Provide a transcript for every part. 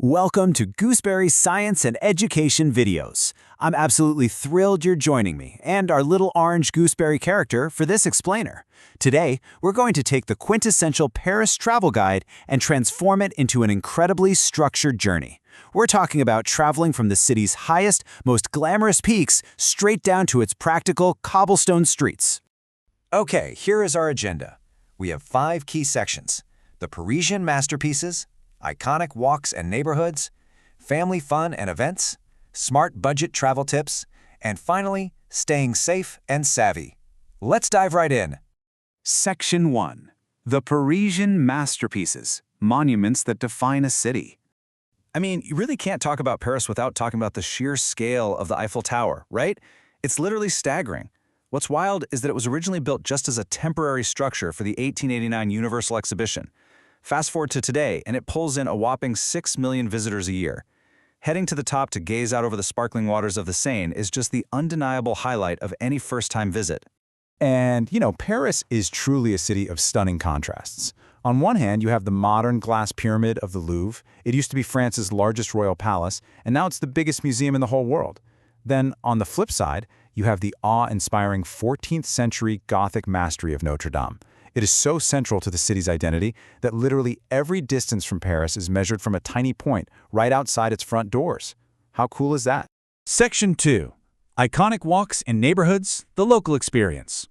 Welcome to Gooseberry's Science and Education videos. I'm absolutely thrilled you're joining me and our little orange gooseberry character for this explainer. Today, we're going to take the quintessential Paris travel guide and transform it into an incredibly structured journey. We're talking about traveling from the city's highest, most glamorous peaks straight down to its practical cobblestone streets. Okay, here is our agenda. We have 5 key sections: the Parisian masterpieces, iconic walks and neighborhoods, family fun and events, smart budget travel tips, and finally, staying safe and savvy. Let's dive right in. Section 1. The Parisian masterpieces, monuments that define a city. I mean, you really can't talk about Paris without talking about the sheer scale of the Eiffel Tower, right? It's literally staggering. What's wild is that it was originally built just as a temporary structure for the 1889 Universal Exhibition. Fast forward to today, and it pulls in a whopping 6 million visitors a year. Heading to the top to gaze out over the sparkling waters of the Seine is just the undeniable highlight of any first-time visit. And, Paris is truly a city of stunning contrasts. On one hand, you have the modern glass pyramid of the Louvre. It used to be France's largest royal palace, and now it's the biggest museum in the whole world. Then, on the flip side, you have the awe-inspiring 14th century Gothic mastery of Notre-Dame. It is so central to the city's identity that literally every distance from Paris is measured from a tiny point right outside its front doors. How cool is that? Section 2. Iconic walks and neighborhoods, the local experience.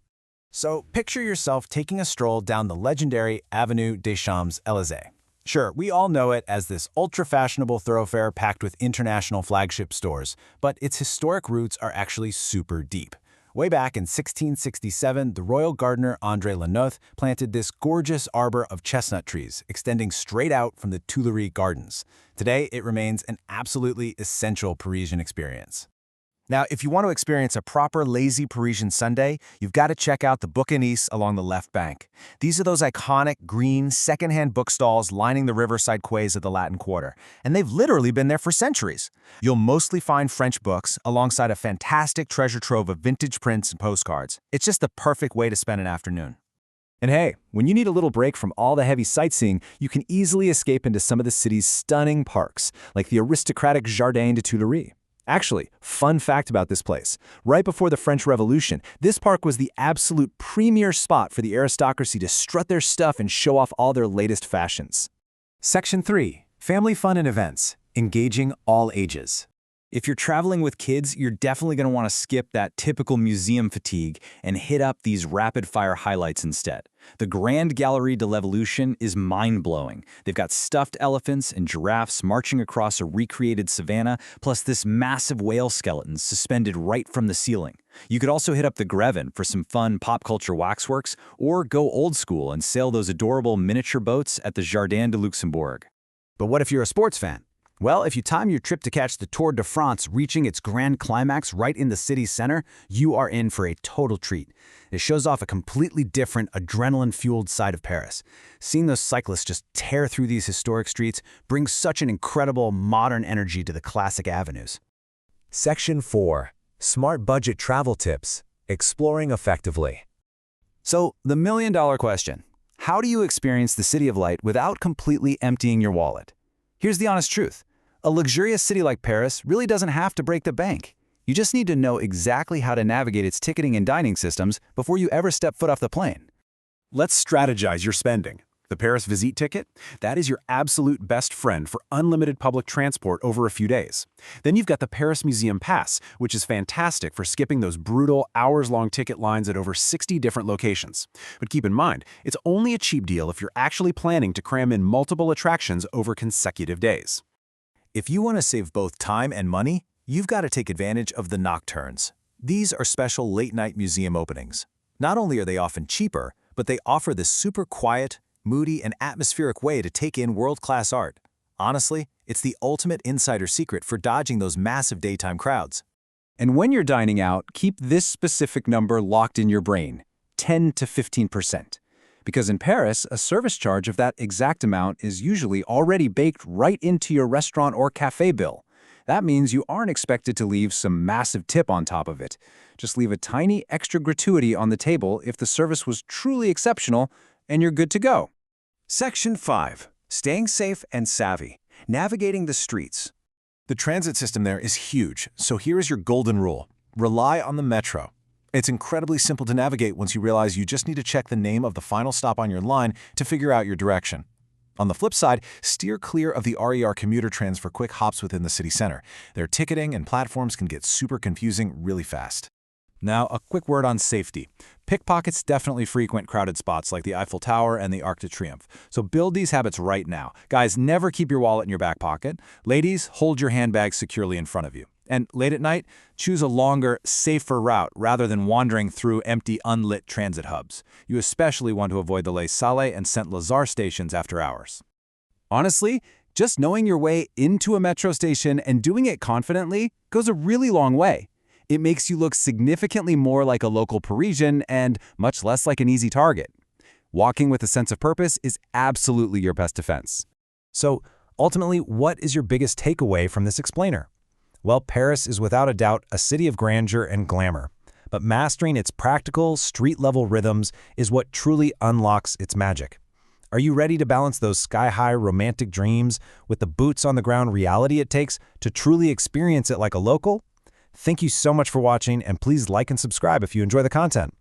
So, picture yourself taking a stroll down the legendary Avenue des Champs-Élysées. Sure, we all know it as this ultra-fashionable thoroughfare packed with international flagship stores, but its historic roots are actually super deep. Way back in 1667, the royal gardener André Leonardo planted this gorgeous arbor of chestnut trees, extending straight out from the Tuileries Gardens. Today, it remains an absolutely essential Parisian experience. Now, if you want to experience a proper lazy Parisian Sunday, you've got to check out the bouquinistes along the left bank. These are those iconic green secondhand bookstalls lining the riverside quays of the Latin Quarter, and they've literally been there for centuries. You'll mostly find French books alongside a fantastic treasure trove of vintage prints and postcards. It's just the perfect way to spend an afternoon. And hey, when you need a little break from all the heavy sightseeing, you can easily escape into some of the city's stunning parks, like the aristocratic Jardin des Tuileries. Actually, fun fact about this place. Right before the French Revolution, this park was the absolute premier spot for the aristocracy to strut their stuff and show off all their latest fashions. Section 3. Family fun and events, engaging all ages. If you're traveling with kids, you're definitely going to want to skip that typical museum fatigue and hit up these rapid-fire highlights instead. The Grand Galerie de l'Evolution is mind-blowing. They've got stuffed elephants and giraffes marching across a recreated savanna, plus this massive whale skeleton suspended right from the ceiling. You could also hit up the Greven for some fun pop culture waxworks, or go old school and sail those adorable miniature boats at the Jardin de Luxembourg. But what if you're a sports fan? Well, if you time your trip to catch the Tour de France reaching its grand climax right in the city's center, you are in for a total treat. It shows off a completely different, adrenaline-fueled side of Paris. Seeing those cyclists just tear through these historic streets brings such an incredible, modern energy to the classic avenues. Section 4. Smart Budget Travel Tips. Exploring Effectively. So, the million-dollar question. How do you experience the City of Light without completely emptying your wallet? Here's the honest truth. A luxurious city like Paris really doesn't have to break the bank. You just need to know exactly how to navigate its ticketing and dining systems before you ever step foot off the plane. Let's strategize your spending. The Paris Visite ticket? That is your absolute best friend for unlimited public transport over a few days. Then you've got the Paris Museum Pass, which is fantastic for skipping those brutal, hours-long ticket lines at over 60 different locations. But keep in mind, it's only a cheap deal if you're actually planning to cram in multiple attractions over consecutive days. If you want to save both time and money, you've got to take advantage of the nocturnes. These are special late-night museum openings. Not only are they often cheaper, but they offer this super quiet, moody, and atmospheric way to take in world-class art. Honestly, it's the ultimate insider secret for dodging those massive daytime crowds. And when you're dining out, keep this specific number locked in your brain, 10 to 15%. Because in Paris, a service charge of that exact amount is usually already baked right into your restaurant or cafe bill. That means you aren't expected to leave some massive tip on top of it. Just leave a tiny extra gratuity on the table if the service was truly exceptional, and you're good to go. Section 5. Staying safe and savvy. navigating the streets. The transit system there is huge, so here is your golden rule. Rely on the metro. It's incredibly simple to navigate once you realize you just need to check the name of the final stop on your line to figure out your direction. On the flip side, steer clear of the RER commuter trains for quick hops within the city center. Their ticketing and platforms can get super confusing really fast. Now, a quick word on safety. Pickpockets definitely frequent crowded spots like the Eiffel Tower and the Arc de Triomphe, so build these habits right now. Guys, never keep your wallet in your back pocket. Ladies, hold your handbag securely in front of you. And late at night, choose a longer, safer route rather than wandering through empty, unlit transit hubs. You especially want to avoid the Les Salles and Saint-Lazare stations after hours. Honestly, just knowing your way into a metro station and doing it confidently goes a really long way. It makes you look significantly more like a local Parisian and much less like an easy target. Walking with a sense of purpose is absolutely your best defense. So, ultimately, what is your biggest takeaway from this explainer? Well, Paris is without a doubt a city of grandeur and glamour, but mastering its practical, street-level rhythms is what truly unlocks its magic. Are you ready to balance those sky-high romantic dreams with the boots-on-the-ground reality it takes to truly experience it like a local? Thank you so much for watching, and please like and subscribe if you enjoy the content.